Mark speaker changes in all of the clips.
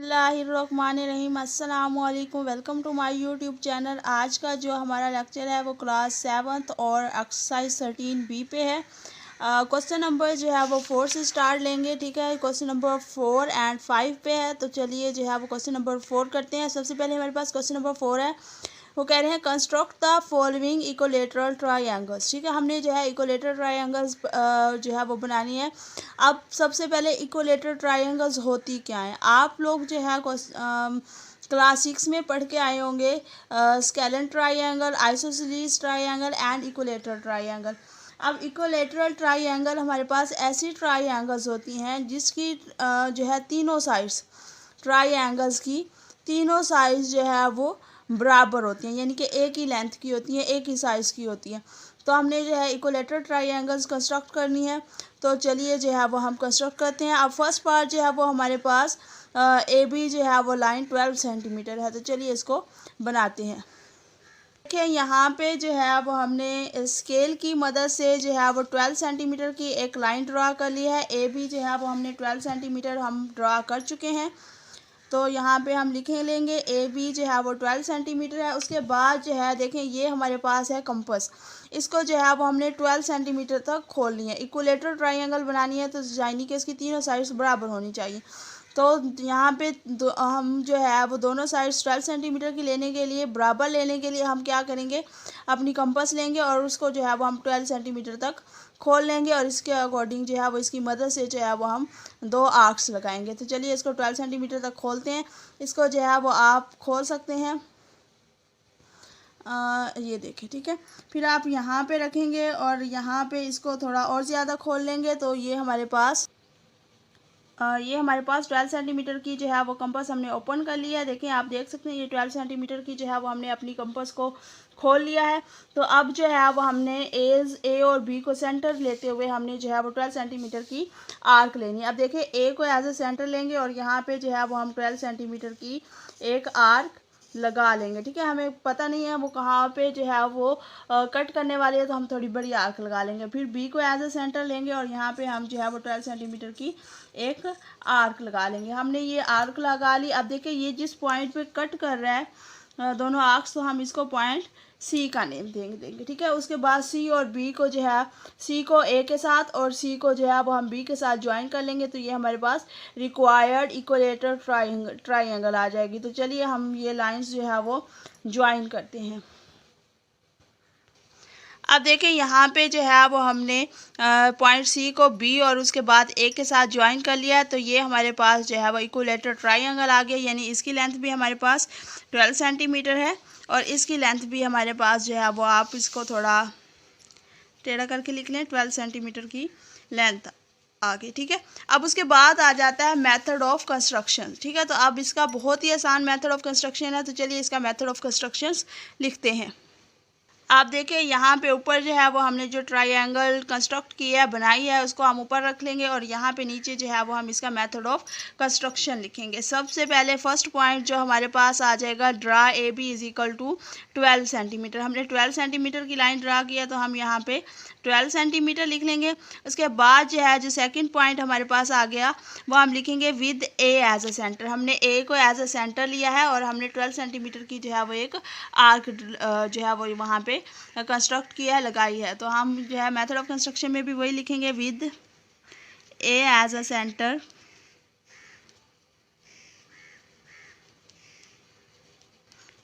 Speaker 1: बिस्मिल्लाहिर्रहमानिर्रहीम। अस्सलाम वालेकुम। Welcome to my YouTube channel. आज का जो हमारा लेक्चर है वो क्लास 7th और एक्सरसाइज 13B पे है। क्वेश्चन नंबर जो है वो 4 से स्टार्ट लेंगे, ठीक है। क्वेश्चन नंबर 4 एंड 5 पे है, तो चलिए जो है वो क्वेश्चन नंबर 4 करते हैं। सबसे पहले हमारे पास क्वेश्चन नंबर 4 है, वो कह रहे हैं construct the following equilateral triangles, ठीक है। हमने जो है इक्विलेटरल ट्रायंगल्स जो है वो बनानी है। अब सबसे पहले इक्विलेटरल ट्रायंगल्स होती क्या है, आप लोग जो है क्लास 6 में पढ़ के आए होंगे scalene triangle, isosceles triangle and equilateral triangle. अब इक्विलेटरल ट्रायंगल हमारे पास ऐसी ट्रायंगल्स होती हैं जिसकी जो है तीनों साइड्स ट्रायंगल्स की तीनों साइड्स जो है वो बराबर होती हैं, यानी कि एक ही लेंथ की होती हैं, एक ही साइज़ की होती हैं। तो हमने जो है इक्विलेटरल ट्रायंगल्स कंस्ट्रक्ट करनी है, तो चलिए जो है वो हम कंस्ट्रक्ट करते हैं। अब फर्स्ट पार्ट जो है वो हमारे पास ए बी जो है वो लाइन 12 सेंटीमीटर है, तो चलिए इसको बनाते हैं। देखिए यहाँ पे जो है वो हमने स्केल की मदद से जो है वो 12 सेंटीमीटर की एक लाइन ड्रा कर ली है। ए बी जो है वो हमने 12 सेंटीमीटर हम ड्रा कर चुके हैं, तो यहाँ पे हम लिखे लेंगे ए बी जो है वो 12 सेंटीमीटर है। उसके बाद जो है देखें ये हमारे पास है कंपास, इसको जो है वो हमने 12 सेंटीमीटर तक खोलनी है। इक्विलेटरल ट्रायंगल बनानी है तो यानी कि इसकी तीनों साइड्स बराबर होनी चाहिए। तो यहाँ पे हम जो है वो दोनों साइड्स 12 सेंटीमीटर की लेने के लिए, बराबर लेने के लिए हम क्या करेंगे, अपनी कंपास लेंगे और उसको जो है वो हम 12 सेंटीमीटर तक खोल लेंगे और इसके अकॉर्डिंग जो है वो इसकी मदद से जो है वो हम दो आर्क्स लगाएंगे। तो चलिए इसको 12 सेंटीमीटर तक खोलते हैं। इसको जो है वो आप खोल सकते हैं, ये देखें, ठीक है। फिर आप यहाँ पे रखेंगे और यहाँ पे इसको थोड़ा और ज़्यादा खोल लेंगे, तो ये हमारे पास 12 सेंटीमीटर की जो है वो कंपास हमने ओपन कर लिया है। देखें, आप देख सकते हैं ये 12 सेंटीमीटर की जो है वो हमने अपनी कंपास को खोल लिया है। तो अब जो है वो हमने ए और बी को सेंटर लेते हुए हमने जो है वो 12 सेंटीमीटर की आर्क लेनी है। अब देखिए ए को एज ए सेंटर लेंगे और यहाँ पे जो है वो हम 12 सेंटीमीटर की एक आर्क लगा लेंगे, ठीक है। हमें पता नहीं है वो कहाँ पे जो है वो कट करने वाली है, तो हम थोड़ी बड़ी आर्क लगा लेंगे। फिर बी को एज ए सेंटर लेंगे और यहाँ पे हम जो है वो 12 सेंटीमीटर की एक आर्क लगा लेंगे। हमने ये आर्क लगा ली। अब देखिए ये जिस पॉइंट पे कट कर रहा है दोनों आर्क्स, तो हम इसको पॉइंट सी का नेम देंगे, ठीक है। उसके बाद सी और बी को जो है, सी को ए के साथ और सी को जो है वो हम बी के साथ ज्वाइन कर लेंगे, तो ये हमारे पास रिक्वायर्ड इक्विलेटरल ट्रायंगल आ जाएगी। तो चलिए हम ये लाइंस जो है वो ज्वाइन करते हैं। अब देखिए यहाँ पे जो है वो हमने पॉइंट सी को बी और उसके बाद ए के साथ ज्वाइन कर लिया है, तो ये हमारे पास जो है वो इक्विलेटरल ट्रायंगल आ गया। यानी इसकी लेंथ भी हमारे पास 12 सेंटीमीटर है और इसकी लेंथ भी हमारे पास जो है वो, आप इसको थोड़ा टेढ़ा करके लिख लें, 12 सेंटीमीटर की लेंथ आ गई, ठीक है। अब उसके बाद आ जाता है मेथड ऑफ कंस्ट्रक्शन, ठीक है। तो अब इसका बहुत ही आसान मेथड ऑफ कंस्ट्रक्शन है, तो चलिए इसका मेथड ऑफ कंस्ट्रक्शन लिखते हैं। आप देखिए यहाँ पे ऊपर जो है वो हमने जो ट्रायंगल कंस्ट्रक्ट किया है, बनाई है, उसको हम ऊपर रख लेंगे और यहाँ पे नीचे जो है वो हम इसका मेथड ऑफ कंस्ट्रक्शन लिखेंगे। सबसे पहले फर्स्ट पॉइंट जो हमारे पास आ जाएगा, draw A B is equal to 12 centimetre. हमने 12 सेंटीमीटर की लाइन ड्रा किया, तो हम यहाँ पे 12 सेंटीमीटर लिख लेंगे। उसके बाद जो है जो सेकेंड पॉइंट हमारे पास आ गया वो हम लिखेंगे with A as a centre. हमने ए को एज ए सेंटर लिया है और हमने 12 सेंटीमीटर की जो है वो एक आर्क जो है वो वहाँ पे कंस्ट्रक्ट किया है, लगाई है। तो हम जो है मेथड ऑफ कंस्ट्रक्शन में भी वही लिखेंगे, with A as a centre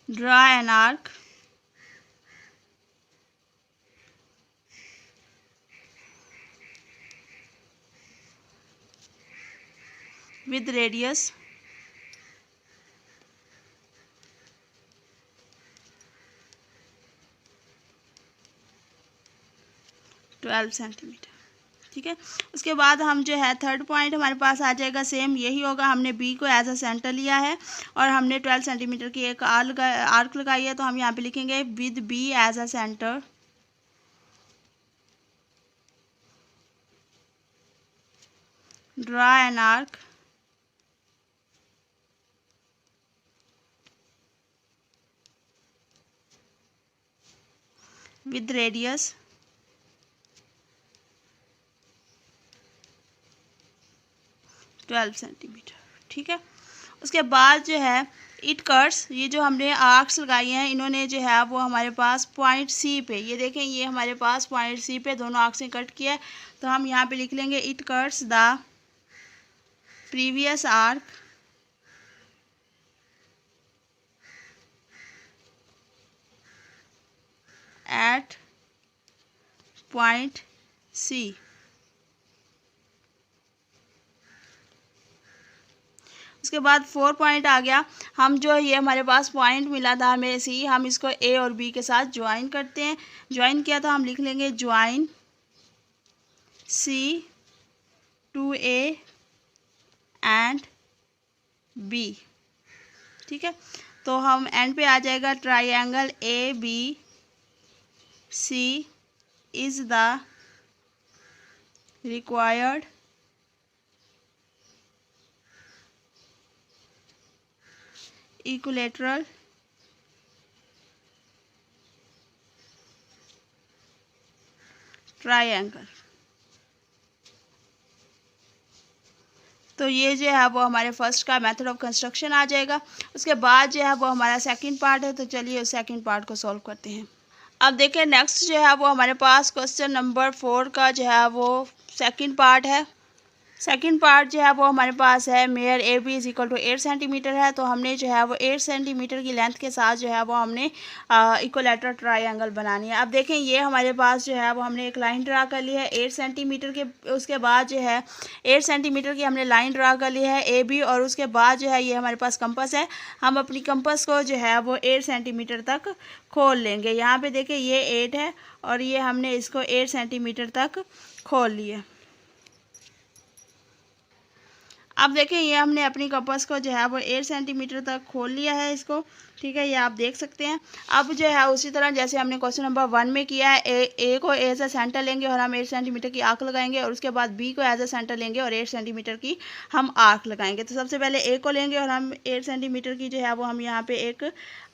Speaker 1: draw an arc with radius 12 centimetre, ठीक है। उसके बाद हम जो है थर्ड पॉइंट हमारे पास आ जाएगा, सेम यही होगा। हमने बी को एज अ सेंटर लिया है और हमने 12 सेंटीमीटर की एक आर्क लगाई है, तो हम यहाँ पे लिखेंगे with B as a centre draw an arc with radius 12 centimetre, ठीक है। उसके बाद जो है इट कट्स, ये जो हमने आर्क्स लगाई हैं इन्होंने जो है वो हमारे पास पॉइंट सी पे, ये देखें ये हमारे पास पॉइंट सी पे दोनों आर्क्स ने कट किया है। तो हम यहाँ पे लिख लेंगे it cuts the previous arc at point C. उसके बाद 4 पॉइंट आ गया। हम जो ये हमारे पास पॉइंट मिला था हमें सी, हम इसको ए और बी के साथ ज्वाइन करते हैं। ज्वाइन किया तो हम लिख लेंगे join C to A and B. ठीक है, तो हम एंड पे आ जाएगा triangle A B C is the required equilateral triangle. तो ये जो है वो हमारे फर्स्ट का मेथड ऑफ कंस्ट्रक्शन आ जाएगा। उसके बाद जो है वो हमारा सेकंड पार्ट है, तो चलिए उस सेकंड पार्ट को सॉल्व करते हैं। अब देखिए नेक्स्ट जो है वो हमारे पास क्वेश्चन नंबर 4 का जो है वो सेकंड पार्ट है। सेकंड पार्ट जो है वो हमारे पास है measure A B is equal to 8 centimetre है। तो हमने जो है वो 8 सेंटीमीटर की लेंथ के साथ जो है वो हमने इक्विलेटरल ट्रायंगल बनानी है। अब देखें ये हमारे पास जो है वो हमने एक लाइन ड्रा कर ली है 8 सेंटीमीटर के। उसके बाद जो है 8 सेंटीमीटर की हमने लाइन ड्रा कर ली है ए बी, और उसके बाद जो है ये हमारे पास कंपास है। हम अपनी कंपास को जो है वो 8 सेंटीमीटर तक खोल लेंगे। यहाँ पे देखिए ये 8 है और ये हमने इसको 8 सेंटीमीटर तक खोल लिया। अब देखें ये हमने अपनी कंपास को जो है वो 8 सेंटीमीटर तक खोल लिया है इसको। ठीक है, ये आप देख सकते हैं। अब जो है उसी तरह जैसे हमने क्वेश्चन नंबर 1 में किया है, ए को एज अ सेंटर लेंगे और हम 8 सेंटीमीटर की आर्क लगाएंगे, और उसके बाद बी को एज अ सेंटर लेंगे और 8 सेंटीमीटर की हम आर्क लगाएंगे। तो सबसे पहले ए को लेंगे और हम 8 सेंटीमीटर की जो है वो हम यहाँ पे एक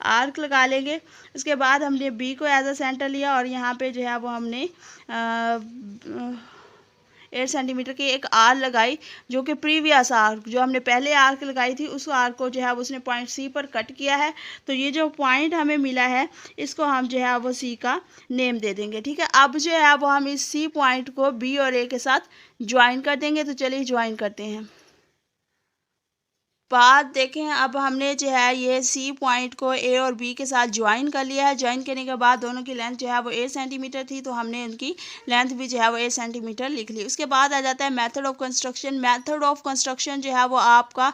Speaker 1: आर्क लगा लेंगे। उसके बाद हमने बी को एज अ सेंटर लिया और यहाँ पे जो है वो हमने 8 सेंटीमीटर की एक आर्क लगाई, जो कि प्रीवियस आर्क जो हमने पहले आर्क लगाई थी उस आर्क को जो है उसने पॉइंट सी पर कट किया है। तो ये जो पॉइंट हमें मिला है इसको हम जो है वो सी का नेम दे देंगे। ठीक है, अब जो है वो हम इस सी पॉइंट को बी और ए के साथ ज्वाइन कर देंगे। तो चलिए ज्वाइन करते हैं। बात देखें, अब हमने जो है ये सी पॉइंट को ए और बी के साथ ज्वाइन कर लिया है। ज्वाइन करने के बाद दोनों की लेंथ जो है वो 8 सेंटीमीटर थी, तो हमने उनकी लेंथ भी जो है वो 8 सेंटीमीटर लिख ली। उसके बाद आ जाता है method of construction. Method of construction जो है वो आपका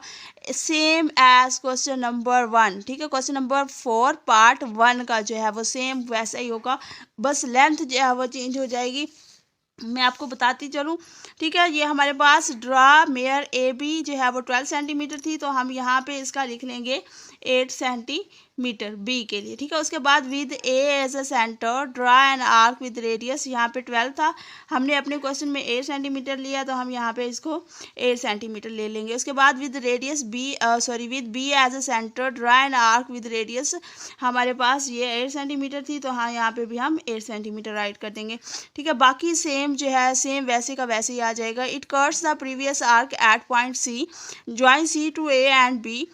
Speaker 1: सेम एज क्वेश्चन नंबर 1। ठीक है, क्वेश्चन नंबर 4 पार्ट 1 का जो है वो सेम वैसा ही होगा, बस लेंथ जो है वो चेंज हो जाएगी। मैं आपको बताती चलूँ। ठीक है, ये हमारे पास ड्रा मेयर ए बी जो है वो 12 सेंटीमीटर थी, तो हम यहाँ पे इसका लिख लेंगे 8 सेंटीमीटर बी के लिए। ठीक है, उसके बाद with A as a centre draw an arc with radius, यहाँ पे 12 था, हमने अपने क्वेश्चन में 8 सेंटीमीटर लिया, तो हम यहाँ पे इसको 8 सेंटीमीटर ले लेंगे। उसके बाद with radius B with B as a centre draw an arc with radius, हमारे पास ये 8 सेंटीमीटर थी, तो हाँ यहाँ पे भी हम 8 सेंटीमीटर राइट कर देंगे। ठीक है, बाकी सेम जो है सेम वैसे का वैसे ही आ जाएगा। It cuts the previous arc at point C, join C to A and B,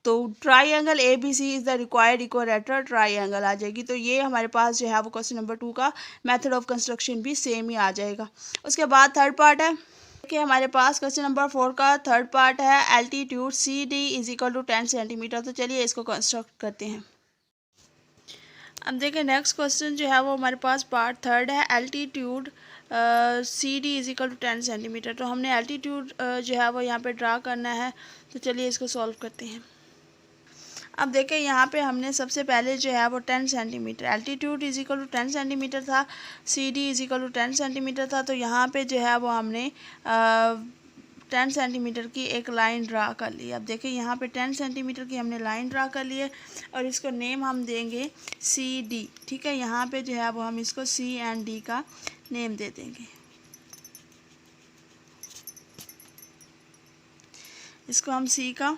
Speaker 1: तो triangle A B C is the required equilateral triangle आ जाएगी। तो ये हमारे पास जो है वो क्वेश्चन नंबर 2 का मेथड ऑफ कंस्ट्रक्शन भी सेम ही आ जाएगा। उसके बाद थर्ड पार्ट है कि हमारे पास क्वेश्चन नंबर 4 का थर्ड पार्ट है altitude C D is equal to 10 centimetre. तो चलिए इसको कंस्ट्रक्ट करते हैं। अब देखिए नेक्स्ट क्वेश्चन जो है वो हमारे पास पार्ट थर्ड है altitude C D is equal to 10 centimetre. तो हमने एल्टीट्यूड जो है वो यहाँ पे ड्रा करना है, तो चलिए इसको सॉल्व करते हैं। अब देखें यहाँ पे हमने सबसे पहले जो है वो 10 centimetre altitude is equal to 10 centimetre था, C D is equal to 10 centimetre था, तो यहाँ पे जो है वो हमने 10 सेंटीमीटर की एक लाइन ड्रा कर ली। अब देखिए यहाँ पे 10 सेंटीमीटर की हमने लाइन ड्रा कर ली है और इसको नेम हम देंगे सी डी। ठीक है, यहाँ पे जो है वो हम इसको सी एंड डी का नेम दे देंगे। इसको हम सी का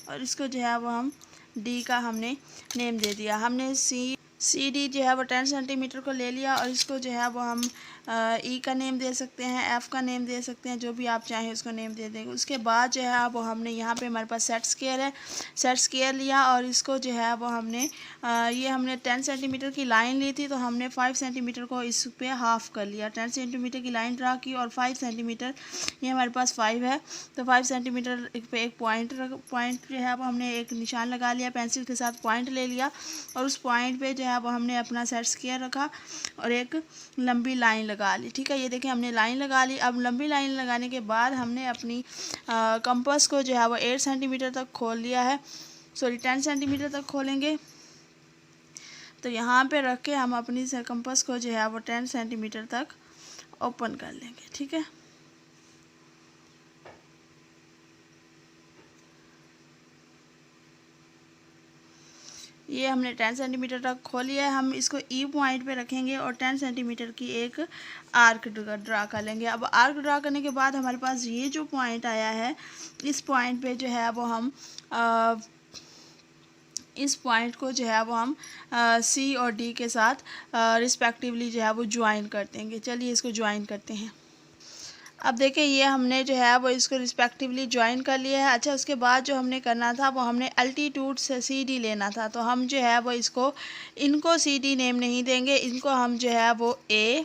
Speaker 1: और इसको जो है वो हम डी का हमने नेम दे दिया। हमने सी सी डी जो है वो 10 सेंटीमीटर को ले लिया और इसको जो है वो हम ई का नेम दे सकते हैं, एफ़ का नेम दे सकते हैं, जो भी आप चाहें उसको नेम दे देंगे। उसके बाद जो है वो हमने यहाँ पे हमारे पास सेट स्क्वायर है, सेट स्क्वायर लिया और इसको जो है वो हमने ये हमने 10 सेंटीमीटर की लाइन ली थी तो हमने 5 सेंटीमीटर को इस पे हाफ़ कर लिया। 10 सेंटीमीटर की लाइन ड्रा की और 5 सेंटीमीटर, ये हमारे पास 5 है तो 5 सेंटीमीटर पे एक पॉइंट जो है वो हमने एक निशान लगा लिया, पेंसिल के साथ पॉइंट ले लिया और उस पॉइंट पे जो है वो हमने अपना सेट स्क्वायर रखा और एक लंबी लाइन लगा ली। ठीक है, ये देखें हमने लाइन लगा ली। अब लंबी लाइन लगाने के बाद हमने अपनी कंपास को जो है वो 8 सेंटीमीटर तक खोल लिया है, सॉरी 10 सेंटीमीटर तक खोलेंगे। तो यहाँ पे रख के हम अपनी कंपास को जो है वो 10 सेंटीमीटर तक ओपन कर लेंगे। ठीक है, ये हमने 10 सेंटीमीटर तक खोल लिया है। हम इसको ई पॉइंट पे रखेंगे और 10 सेंटीमीटर की एक आर्क ड्रा कर लेंगे। अब आर्क ड्रा करने के बाद हमारे पास ये जो पॉइंट आया है, इस पॉइंट पे जो है वो हम इस पॉइंट को जो है वो हम सी और डी के साथ रिस्पेक्टिवली जो है वो ज्वाइन कर देंगे। चलिए इसको ज्वाइन करते हैं। अब देखिए ये हमने जो है वो इसको रिस्पेक्टिवली ज्वाइन कर लिया है। अच्छा, उसके बाद जो हमने करना था वो हमने अल्टीट्यूड से सी डी लेना था, तो हम जो है वो इनको सी डी नेम नहीं देंगे, इनको हम जो है वो ए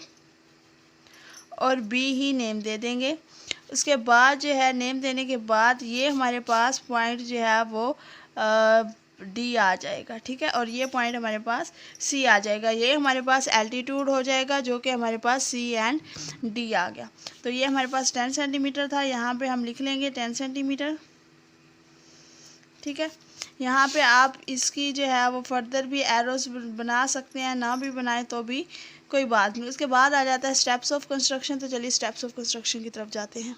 Speaker 1: और बी ही नेम दे देंगे। उसके बाद जो है नेम देने के बाद ये हमारे पास पॉइंट जो है वो डी आ जाएगा। ठीक है, और ये पॉइंट हमारे पास सी आ जाएगा। ये हमारे पास एल्टीट्यूड हो जाएगा जो कि हमारे पास सी एंड डी आ गया। तो ये हमारे पास 10 सेंटीमीटर था, यहाँ पे हम लिख लेंगे 10 सेंटीमीटर। ठीक है, यहाँ पे आप इसकी जो है वो फर्दर भी एरोस बना सकते हैं, ना भी बनाएं तो भी कोई बात नहीं। उसके बाद आ जाता है स्टेप्स ऑफ कंस्ट्रक्शन। तो चलिए स्टेप्स ऑफ कंस्ट्रक्शन की तरफ जाते हैं।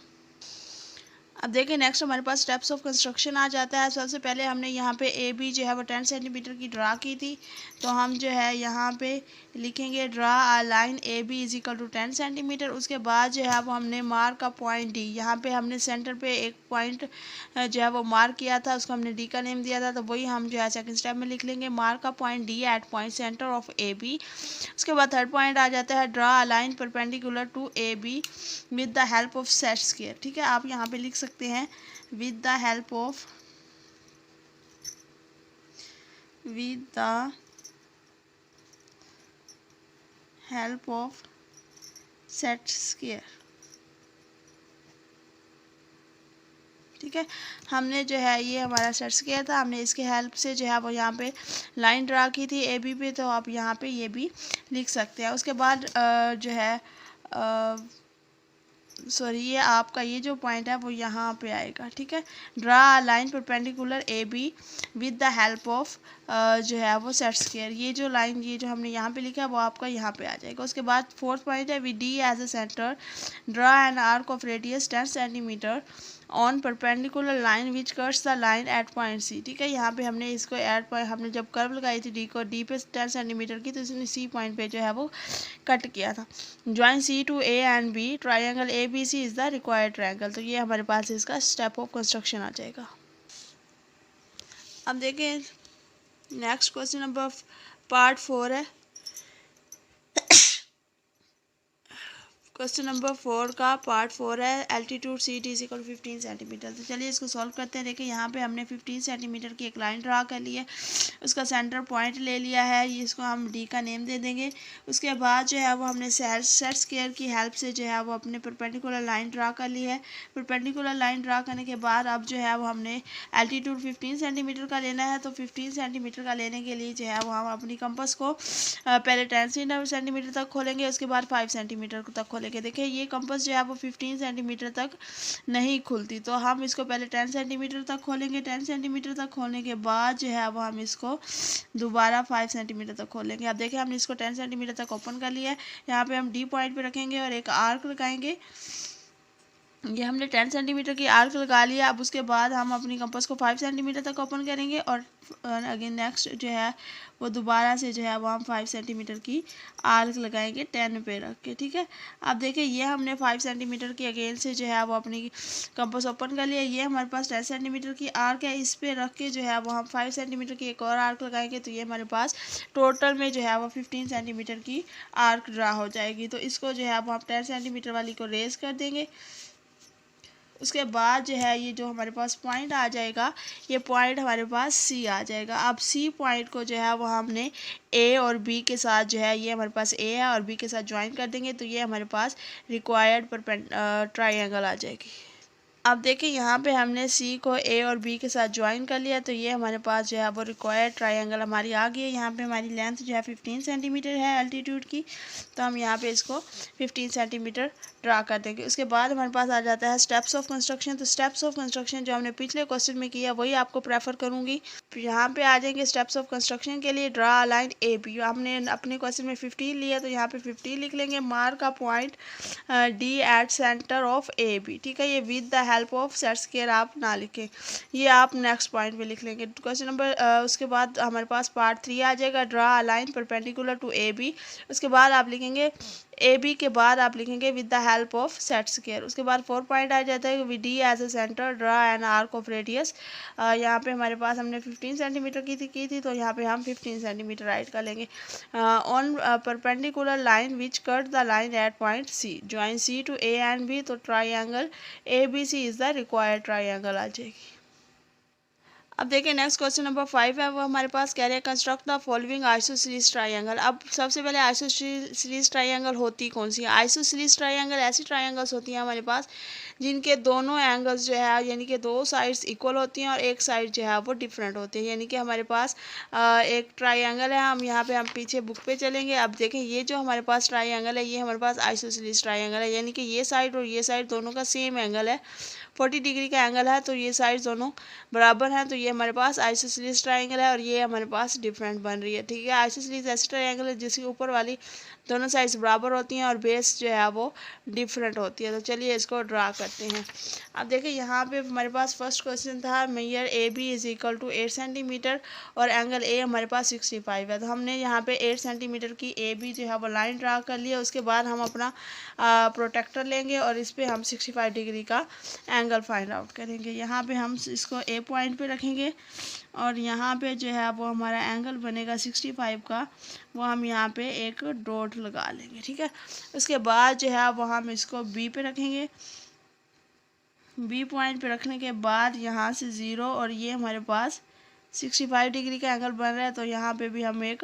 Speaker 1: अब देखिए नेक्स्ट हमारे पास स्टेप्स ऑफ कंस्ट्रक्शन आ जाता है। सबसे पहले हमने यहाँ पे ए बी जो है वो 10 सेंटीमीटर की ड्रा की थी, तो हम जो है यहाँ पे लिखेंगे draw a line A B is equal to 10 centimetre. उसके बाद जो है वो हमने मार्क का पॉइंट डी, यहाँ पे हमने सेंटर पे एक पॉइंट जो है वो मार्क किया था, उसको हमने डी का नेम दिया था, तो वही हम जो है सेकंड स्टेप में लिख लेंगे मार्क का point D at point centre of A B. उसके बाद थर्ड पॉइंट आ जाता है draw a line perpendicular to A B with the help of set square. ठीक है, आप यहाँ पे लिख सकते हैं with the help of set square। ठीक है, हमने जो है ये हमारा सेट स्क्वायर था, हमने इसके हेल्प से जो है वो यहाँ पे लाइन ड्रा की थी ए बी पे, तो आप यहाँ पे ये भी लिख सकते हैं। उसके बाद जो है सॉरी ये आपका ये जो पॉइंट है वो यहाँ पे आएगा। ठीक है, draw line perpendicular A B with the help of जो है वो सेट स्क्वायर। ये जो लाइन ये जो हमने यहाँ पे लिखा है वो आपका यहाँ पे आ जाएगा। उसके बाद फोर्थ पॉइंट है with D as a centre draw an arc of radius 10 centimetre on perpendicular line which cuts the line at point C. ठीक है, यहाँ पे हमने इसको एट पॉइंट, हमने जब कर्व लगाई थी डी को, डी पे 10 सेंटीमीटर की, तो इसने सी पॉइंट पे जो है वो कट किया था। Join C to A and B, triangle A B C is the required triangle. तो ये हमारे पास इसका स्टेप ऑफ कंस्ट्रक्शन आ जाएगा। अब देखें नेक्स्ट क्वेश्चन नंबर पार्ट 4 है। क्वेश्चन नंबर 4 का पार्ट 4 है altitude C D is equal 15 centimetre. तो चलिए इसको सॉल्व करते हैं। देखिए यहाँ पे हमने 15 सेंटीमीटर की एक लाइन ड्रा कर ली है, उसका सेंटर पॉइंट ले लिया है, ये इसको हम डी का नेम दे देंगे। उसके बाद जो है वो हमने सेट स्क्वायर की हेल्प से जो है वो अपने परपेंडिकुलर लाइन ड्रा कर ली है। परपेंडिकुलर लाइन ड्रा करने के बाद अब जो है वो हमने एल्टीट्यूड 15 सेंटीमीटर का लेना है, तो 15 सेंटीमीटर का लेने के लिए जो है वो हम अपनी कंपास को पहले 10 सेंटीमीटर तक खोलेंगे, उसके बाद 5 सेंटीमीटर तक खोलेंगे। देखिए ये कंपास जो है वो 15 सेंटीमीटर तक नहीं खुलती, तो हम इसको पहले 10 सेंटीमीटर तक खोलेंगे। 10 सेंटीमीटर तक खोलने के बाद जो है वो हम इसको दोबारा 5 सेंटीमीटर तक खोलेंगे। अब देखिए हमने इसको 10 सेंटीमीटर तक ओपन कर लिया है। यहाँ पे हम डी पॉइंट पे रखेंगे और एक आर्क लगाएंगे। ये हमने 10 सेंटीमीटर की आर्क लगा लिया। अब उसके बाद हम अपनी कंपास को 5 सेंटीमीटर तक ओपन करेंगे और अगेन नेक्स्ट जो है वो दोबारा से जो है वो हम 5 सेंटीमीटर की आर्क लगाएंगे 10 पे रख के, ठीक है। अब देखिए ये हमने 5 सेंटीमीटर की अगेन से जो है वो अपनी कंपास ओपन कर लिया। ये हमारे पास 10 सेंटीमीटर की आर्क है, इस पे रख के जो है वो हम 5 सेंटीमीटर की एक और आर्क लगाएंगे। तो ये हमारे पास टोटल में जो है वो 15 सेंटीमीटर की आर्क ड्रा हो जाएगी। तो इसको जो है वो हम 10 सेंटीमीटर वाली को रेज कर देंगे। उसके बाद जो है ये जो हमारे पास पॉइंट आ जाएगा, ये पॉइंट हमारे पास सी आ जाएगा। अब सी पॉइंट को जो है वो हमने ए और बी के साथ जो है, ये हमारे पास ए है और बी के साथ ज्वाइन कर देंगे। तो ये हमारे पास रिक्वायर्ड ट्राइंगल आ जाएगी। अब देखिए यहाँ पे हमने सी को ए और बी के साथ ज्वाइन कर लिया। तो ये हमारे पास जो है वो रिक्वायर्ड ट्रायंगल हमारी आ गई है। यहाँ पे हमारी लेंथ जो है 15 सेंटीमीटर है अल्टीट्यूड की। तो हम यहाँ पे इसको 15 सेंटीमीटर ड्रा कर देंगे। उसके बाद हमारे पास आ जाता है स्टेप्स ऑफ कंस्ट्रक्शन। तो स्टेप्स ऑफ कंस्ट्रक्शन जो हमने पिछले क्वेश्चन में किया वही आपको प्रेफर करूँगी। यहाँ पे आ जाएंगे स्टेप्स ऑफ कंस्ट्रक्शन के लिए। Draw a line A B, हमने अपने क्वेश्चन में 15 लिया तो यहाँ पे 15 लिख लेंगे। Mark a point D at centre of A B, ठीक है। ये with the help of set square आप ना लिखें, ये आप नेक्स्ट पॉइंट पे लिख लेंगे। क्वेश्चन नंबर उसके बाद हमारे पास पार्ट 3 आ जाएगा। Draw a line perpendicular to A B. उसके बाद आप लिखेंगे ए बी के बाद आप लिखेंगे with the help of set square. उसके बाद 4 पॉइंट आ जाता है with D as a centre draw an arc of radius. यहाँ पे हमारे पास हमने 15 सेंटीमीटर की थी तो यहाँ पे हम 15 सेंटीमीटर राइट कर लेंगे। On perpendicular line which cut the line at point C, join C to A and B. तो triangle A B C is the required triangle आ जाएगी। अब देखिए नेक्स्ट क्वेश्चन नंबर 5 है, वो हमारे पास कह रहे हैं construct the following isosceles triangle. अब सबसे पहले आइसोसेलेस ट्रायंगल होती कौन सी है? आइसोसेलेस ट्रायंगल ऐसी ट्रायंगल्स होती हैं हमारे पास जिनके दोनों एंगल्स जो है यानी कि दो साइड्स इक्वल होती हैं और एक साइड जो है वो डिफरेंट होती है। यानी कि हमारे पास एक ट्रायंगल है, हम पीछे बुक पे चलेंगे। अब देखें ये जो हमारे पास ट्रायंगल है ये हमारे पास आइसोसेलेस ट्रायंगल है, यानी कि ये साइड और ये साइड दोनों का सेम एंगल है, 40 डिग्री का एंगल है। तो ये साइड दोनों बराबर हैं। तो ये हमारे पास आइसोसेलेस ट्रायंगल है और ये हमारे पास डिफरेंट बन रही है, ठीक है। आइसोसेलेस ऐसी ट्रायंगल है जिसके ऊपर वाली दोनों साइड्स बराबर होती हैं और बेस जो है वो डिफरेंट होती है। तो चलिए इसको ड्रा करते हैं। अब देखिए यहाँ पे हमारे पास फर्स्ट क्वेश्चन था measure A B is equal to 8 centimetre और एंगल ए हमारे पास 65 है। तो हमने यहाँ पे 8 सेंटीमीटर की ए बी जो है वो लाइन ड्रा कर लिया। उसके बाद हम अपना प्रोटेक्टर लेंगे और इस पर हम 65 डिग्री का एंगल फाइंड आउट करेंगे। यहाँ पे हम इसको ए पॉइंट पे रखेंगे और यहाँ पे जो है वो हमारा एंगल बनेगा 65 का, वो हम यहाँ पे एक डॉट लगा लेंगे, ठीक है। उसके बाद जो है वो हम इसको बी पे रखेंगे। बी पॉइंट पे रखने के बाद यहाँ से 0 और ये हमारे पास 65 डिग्री का एंगल बन रहा है। तो यहाँ पे भी हम एक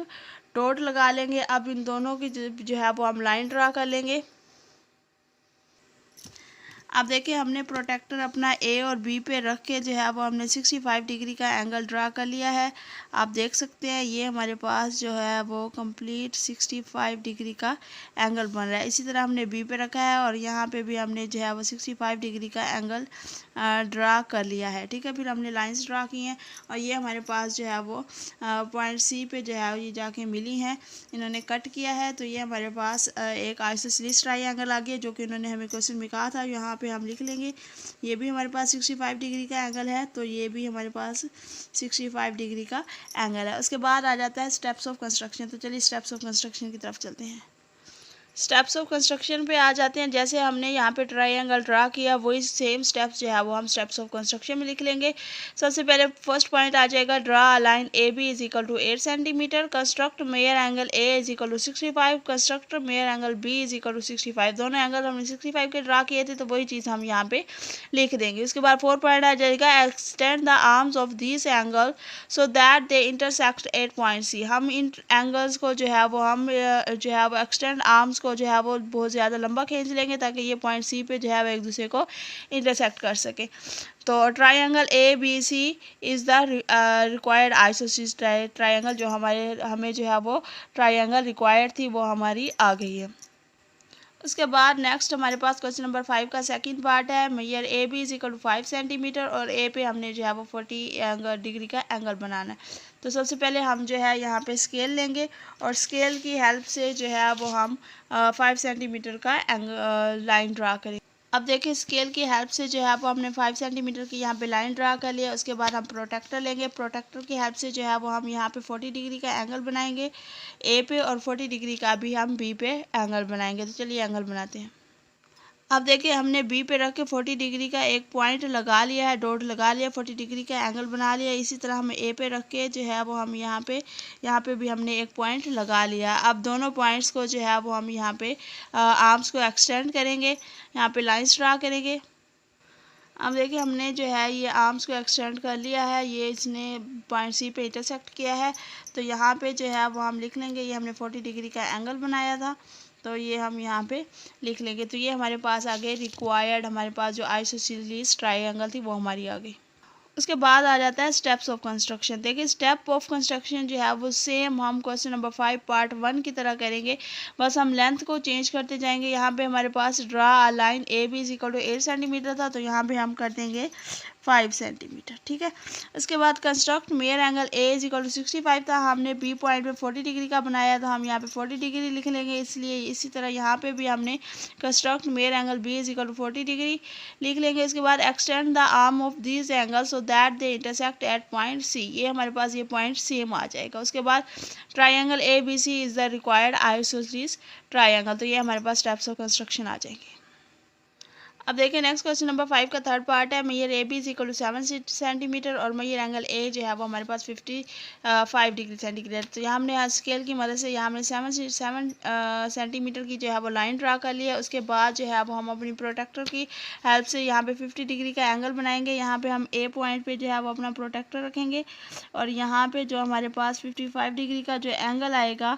Speaker 1: डॉट लगा लेंगे। अब इन दोनों की जो है वो हम लाइन ड्रा कर लेंगे। अब देखिए हमने प्रोटेक्टर अपना ए और बी पे रख के जो है वो हमने 65 डिग्री का एंगल ड्रा कर लिया है। आप देख सकते हैं ये हमारे पास जो है वो कंप्लीट 65 डिग्री का एंगल बन रहा है। इसी तरह हमने बी पे रखा है और यहाँ पे भी हमने जो है वो 65 डिग्री का एंगल ड्रा कर लिया है, ठीक है। फिर हमने लाइंस ड्रा की हैं और ये हमारे पास जो है वो पॉइंट सी पे जो है ये जाके मिली हैं, इन्होंने कट किया है। तो ये हमारे पास एक आइसोसेलेस ट्रायंगल आ गया जो कि इन्होंने हमें क्वेश्चन में कहा था। यहाँ पे हम लिख लेंगे ये भी हमारे पास 65 डिग्री का एंगल है, तो ये भी हमारे पास 65 डिग्री का एंगल है। उसके बाद आ जाता है स्टेप्स ऑफ कंस्ट्रक्शन। तो चलिए स्टेप्स ऑफ कंस्ट्रक्शन की तरफ चलते हैं। स्टेप्स ऑफ कंस्ट्रक्शन पे आ जाते हैं। जैसे हमने यहाँ पे ट्रायंगल ड्रा किया वही सेम स्टेप्स जो है वो हम स्टेप्स ऑफ कंस्ट्रक्शन में लिख लेंगे। सबसे पहले फर्स्ट पॉइंट आ जाएगा draw a line A B is equal to 8 centimetre, construct measure angle A is equal to 65, construct measure angle B is equal to 65। दोनों एंगल हमने 65 के ड्रा किए थे तो वही चीज़ हम यहाँ पे लिख देंगे। उसके बाद 4 पॉइंट आ जाएगा extend the arms of this angle so that they intersect at point C. हम इन एंगल्स को जो है वो हम जो है वो एक्सटेंड आर्म्स को जो है वो बहुत ज़्यादा लंबा खींच लेंगे ताकि ये पॉइंट सी पे जो है वो एक दूसरे को इंटरसेक्ट कर सके। तो triangle A B C is the required isosceles triangle, जो हमें जो है वो ट्रायंगल रिक्वायर्ड थी वो हमारी आ गई है। उसके बाद नेक्स्ट हमारे पास क्वेश्चन नंबर 5 का सेकंड पार्ट है measure A B is equal to 5 centimetre और ए पे हमने जो है वो 40 डिग्री का एंगल बनाना है। तो सबसे पहले हम जो है यहाँ पे स्केल लेंगे और स्केल की हेल्प से जो है वो हम 5 सेंटीमीटर का लाइन ड्रा करेंगे। अब देखिए स्केल की हेल्प से जो है वो हमने 5 सेंटीमीटर की यहाँ पे लाइन ड्रा कर लिया। उसके बाद हम प्रोटेक्टर लेंगे। प्रोटेक्टर की हेल्प से जो है वो हम यहाँ पे 40 डिग्री का एंगल बनाएंगे ए पे, और 40 डिग्री का भी हम बी पे एंगल बनाएंगे। तो चलिए एंगल बनाते हैं। अब देखिए हमने बी पे रख के 40 डिग्री का एक पॉइंट लगा लिया है, डॉट लगा लिया, 40 डिग्री का एंगल बना लिया। इसी तरह हम ए पे रख के जो है वो हम यहाँ पे भी हमने एक पॉइंट लगा लिया। अब दोनों पॉइंट्स को जो है वो हम यहाँ पे आर्म्स को एक्सटेंड करेंगे, यहाँ पे लाइंस ड्रा करेंगे। अब देखिए हमने जो है ये आर्म्स को एक्सटेंड कर लिया है, ये इसने पॉइंट सी पे इंटरसेक्ट किया है। तो यहाँ पे जो है वो हम लिख लेंगे, ये हमने 40 डिग्री का एंगल बनाया था, तो ये हम यहाँ पे लिख लेंगे। तो ये हमारे पास आ गए रिक्वायर्ड, हमारे पास जो आइसोसेलेस ट्रायंगल थी वो हमारी आ गई। उसके बाद आ जाता है स्टेप्स ऑफ कंस्ट्रक्शन। देखिए स्टेप ऑफ कंस्ट्रक्शन जो है वो सेम हम क्वेश्चन नंबर 5 पार्ट 1 की तरह करेंगे, बस हम लेंथ को चेंज करते जाएंगे। यहाँ पे हमारे पास draw a line A B is equal to 8 centimetre था, तो यहाँ पे हम कर देंगे 5 सेंटीमीटर, ठीक है। उसके बाद construct measure angle A is equal to 65 था, हमने बी पॉइंट पे 40 डिग्री का बनाया, तो हम यहाँ पे 40 डिग्री लिख लेंगे। इसलिए इसी तरह यहाँ पे भी हमने construct measure angle B is equal to 40 degree लिख लेंगे। इसके बाद extend the arm of this angle so that they intersect at point C, ये हमारे पास ये पॉइंट सेम आ जाएगा। उसके बाद triangle A B C is the required isosceles triangle, तो ये हमारे पास स्टेप्स ऑफ कंस्ट्रक्शन आ जाएंगे। अब देखिए नेक्स्ट क्वेश्चन नंबर 5 का थर्ड पार्ट है। Measure A B is equal to 7 centimetre और मेयर एंगल ए जो है वो हमारे पास 55 डिग्री सेंटीग्रेड। तो यहाँ हमने स्केल की मदद से यहाँ हमने 7 सेंटीमीटर की जो है वो लाइन ड्रा कर लिया। उसके बाद जो है वो हम अपनी प्रोटेक्टर की हेल्प से यहाँ पे 50 डिग्री का एंगल बनाएंगे। यहाँ पे हम ए पॉइंट पे जो है वो अपना प्रोटेक्टर रखेंगे, और यहाँ पे जो हमारे पास 55 डिग्री का जो एंगल आएगा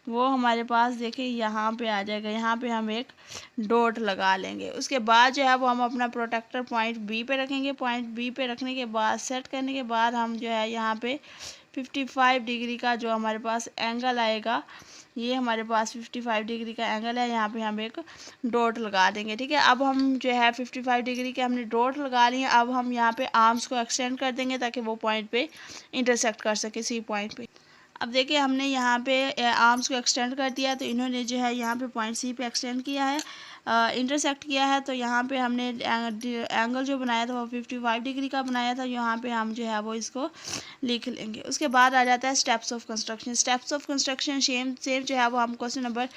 Speaker 1: वो हमारे पास देखिए यहाँ पे आ जाएगा। यहाँ पे हम एक डॉट लगा लेंगे। उसके बाद जो है वो हम अपना प्रोटेक्टर पॉइंट बी पे रखेंगे। पॉइंट बी पे रखने के बाद सेट करने के बाद हम जो है यहाँ पे 55 डिग्री का जो हमारे पास एंगल आएगा, ये हमारे पास 55 डिग्री का एंगल है, यहाँ पे हम एक डॉट लगा देंगे, ठीक है। अब हम जो है 55 डिग्री के हमने डॉट लगा लिए। अब हम यहाँ पे आर्म्स को एक्सटेंड कर देंगे ताकि वो पॉइंट पे इंटरसेक्ट कर सके सी पॉइंट पे। अब देखिए हमने यहाँ पे आर्म्स को एक्सटेंड कर दिया, तो इन्होंने जो है यहाँ पे पॉइंट सी पे एक्सटेंड किया है, इंटरसेक्ट किया है। तो यहाँ पे हमने एंगल जो बनाया था वो 55 डिग्री का बनाया था, यहाँ पे हम जो है वो इसको लिख लेंगे। उसके बाद आ जाता है steps of construction. Steps of construction same जो है वो हम क्वेश्चन नंबर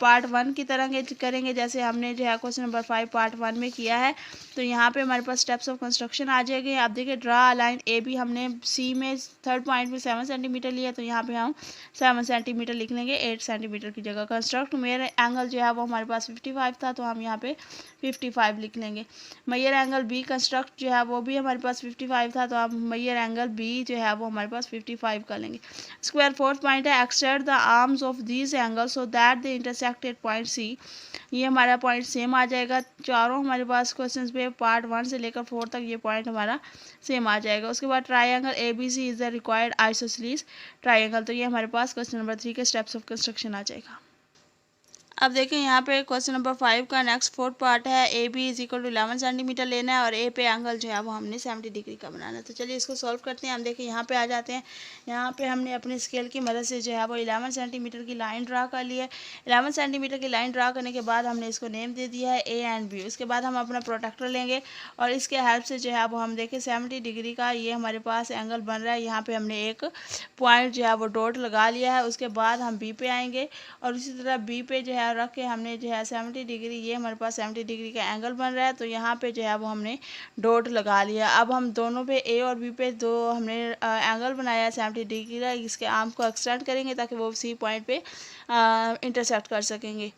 Speaker 1: पार्ट 1 की तरह करेंगे, जैसे हमने जो है क्वेश्चन नंबर 5 पार्ट 1 में किया है। तो यहाँ पे हमारे पास स्टेप्स ऑफ कंस्ट्रक्शन आ जाएंगे। आप देखिए ड्रा लाइन ए बी, हमने सी में थर्ड पॉइंट में 7 सेंटीमीटर लिया, तो यहाँ पे हम 7 सेंटीमीटर लिख लेंगे 8 सेंटीमीटर की जगह। कंस्ट्रक्ट मेयर एंगल जो है वो हमारे पास 55 था, तो हम यहाँ पे 55 लिख लेंगे। मेयर एंगल बी कंस्ट्रक्ट जो है वो भी हमारे पास 55 था, तो हम मेयर एंगल बी जो है वो हमारे पास 55 कर लेंगे। स्क्वायर फोर्थ पॉइंट है extend the arms of these angle so that they intersect at point C, ये हमारा पॉइंट सेम आ जाएगा। चारों हमारे पास क्वेश्चन पे पार्ट 1 से लेकर 4 तक ये पॉइंट हमारा सेम आ जाएगा। उसके बाद triangle A B C is the required isosceles triangle, तो ये हमारे पास क्वेश्चन नंबर 3 के स्टेप्स ऑफ कंस्ट्रक्शन आ जाएगा। अब देखिए यहाँ पे क्वेश्चन नंबर 5 का नेक्स्ट फोर्थ पार्ट है। A B is equal to 11 centimetre लेना है और ए पे एंगल जो है वो हमने 70 डिग्री का बनाना है। तो चलिए इसको सॉल्व करते हैं। हम देखिए यहाँ पे आ जाते हैं। यहाँ पे हमने अपने स्केल की मदद से जो है वो 11 सेंटीमीटर की लाइन ड्रा कर ली है। 11 सेंटीमीटर की लाइन ड्रा करने के बाद हमने इसको नेम दे दिया है ए एंड बी। उसके बाद हम अपना प्रोटेक्टर लेंगे और इसके हेल्प से जो है वो हम देखें 70 डिग्री का ये हमारे पास एंगल बन रहा है। यहाँ पर हमने एक पॉइंट जो है वो डॉट लगा लिया है। उसके बाद हम बी पे आएंगे और इसी तरह बी पे जो है रख के हमने जो है 70 डिग्री, ये हमारे पास 70 डिग्री का एंगल बन रहा है, तो यहाँ पे जो है वो हमने डॉट लगा लिया। अब हम दोनों पे ए और बी पे दो हमने एंगल बनाया है 70 डिग्री का, इसके आर्म को एक्सटेंड करेंगे ताकि वो सी पॉइंट पे इंटरसेक्ट कर सकेंगे।